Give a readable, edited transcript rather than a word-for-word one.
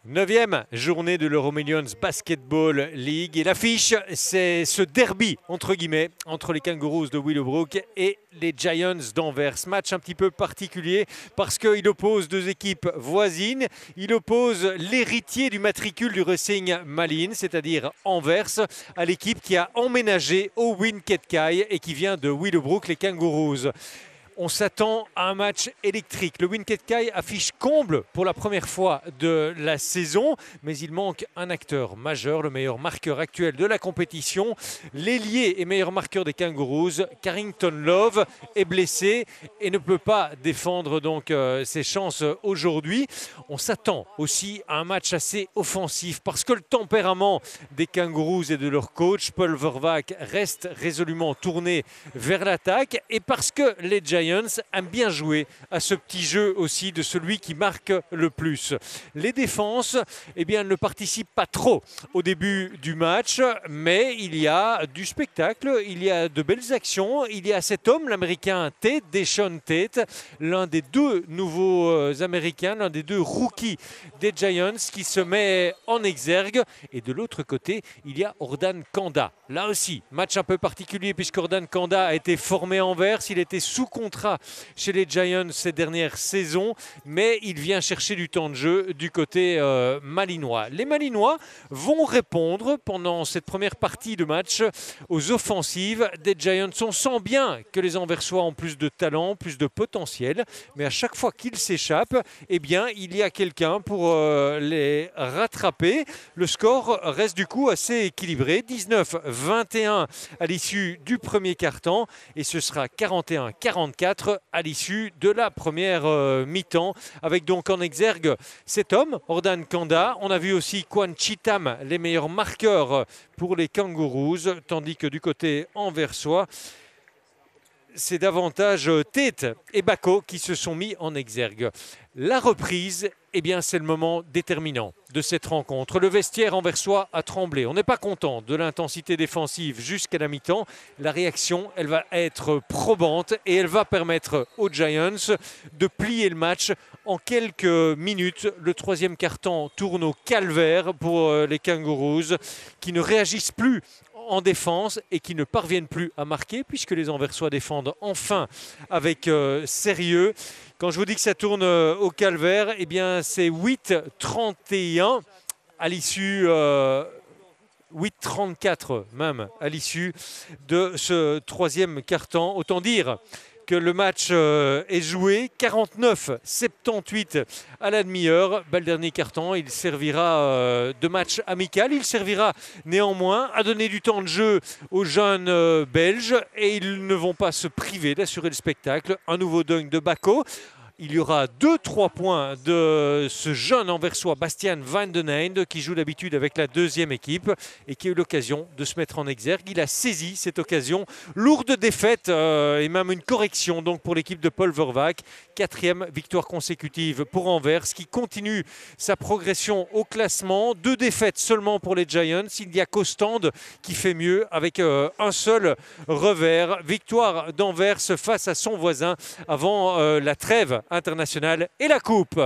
Neuvième journée de l'Euromillions Basketball League et l'affiche, c'est ce derby entre guillemets entre les Kangaroos de Willowbrook et les Giants d'Anvers. Match un petit peu particulier parce qu'il oppose deux équipes voisines. Il oppose l'héritier du matricule du Racing Malines, c'est-à-dire Anvers, à l'équipe qui a emménagé au Winket-Kai et qui vient de Willowbrook, les Kangaroos. On s'attend à un match électrique. Le Winket-Kai affiche comble pour la première fois de la saison, mais il manque un acteur majeur, le meilleur marqueur actuel de la compétition. L'ailier et meilleur marqueur des Kangaroos, Carrington Love, est blessé et ne peut pas défendre donc ses chances aujourd'hui. On s'attend aussi à un match assez offensif parce que le tempérament des Kangaroos et de leur coach, Paul Vervaak, reste résolument tourné vers l'attaque et parce que les Giants aiment bien jouer à ce petit jeu aussi de celui qui marque le plus. Les défenses ne participent pas trop au début du match, mais il y a du spectacle, il y a de belles actions, il y a cet homme, l'américain Tate, Deshaun Tate, l'un des deux nouveaux américains, l'un des deux rookies des Giants qui se met en exergue. Et de l'autre côté, il y a Ordan Kanda. Là aussi, match un peu particulier puisqu'Ordan Kanda a été formé à Anvers, il était sous contrat chez les Giants ces dernières saisons, mais il vient chercher du temps de jeu du côté malinois. Les Malinois vont répondre pendant cette première partie de match aux offensives des Giants. On sent bien que les Anversois ont plus de talent, plus de potentiel, mais à chaque fois qu'ils s'échappent, il y a quelqu'un pour les rattraper. Le score reste du coup assez équilibré, 19-21 à l'issue du premier quart-temps et ce sera 41-44 à l'issue de la première mi-temps, avec donc en exergue cet homme, Ordan Kanda. On a vu aussi Quan Chitam, les meilleurs marqueurs pour les Kangaroos, tandis que du côté anversois, c'est davantage Tate et Bako qui se sont mis en exergue. La reprise, c'est le moment déterminant de cette rencontre. Le vestiaire anversois a tremblé. On n'est pas content de l'intensité défensive jusqu'à la mi-temps. La réaction, elle va être probante et elle va permettre aux Giants de plier le match en quelques minutes. Le troisième quart-temps tourne au calvaire pour les Kangaroos qui ne réagissent plus en défense et qui ne parviennent plus à marquer puisque les Anversois défendent enfin avec sérieux. Quand je vous dis que ça tourne au calvaire, c'est 8-31 à l'issue, 8-34 même à l'issue de ce troisième quart-temps. Autant dire que le match est joué, 49-78 à la demi-heure. Le dernier quart-temps, il servira de match amical. Il servira néanmoins à donner du temps de jeu aux jeunes Belges et ils ne vont pas se priver d'assurer le spectacle. Un nouveau dunk de Bako. Il y aura 2-3 points de ce jeune anversois Bastian Van den Einde qui joue d'habitude avec la deuxième équipe et qui a eu l'occasion de se mettre en exergue. Il a saisi cette occasion. Lourde défaite et même une correction donc pour l'équipe de Paul Vervaak. 4e victoire consécutive pour Anvers qui continue sa progression au classement. 2 défaites seulement pour les Giants. Il y a qu'Ostende qui fait mieux avec un seul revers. Victoire d'Anvers face à son voisin avant la trêve internationale et la coupe.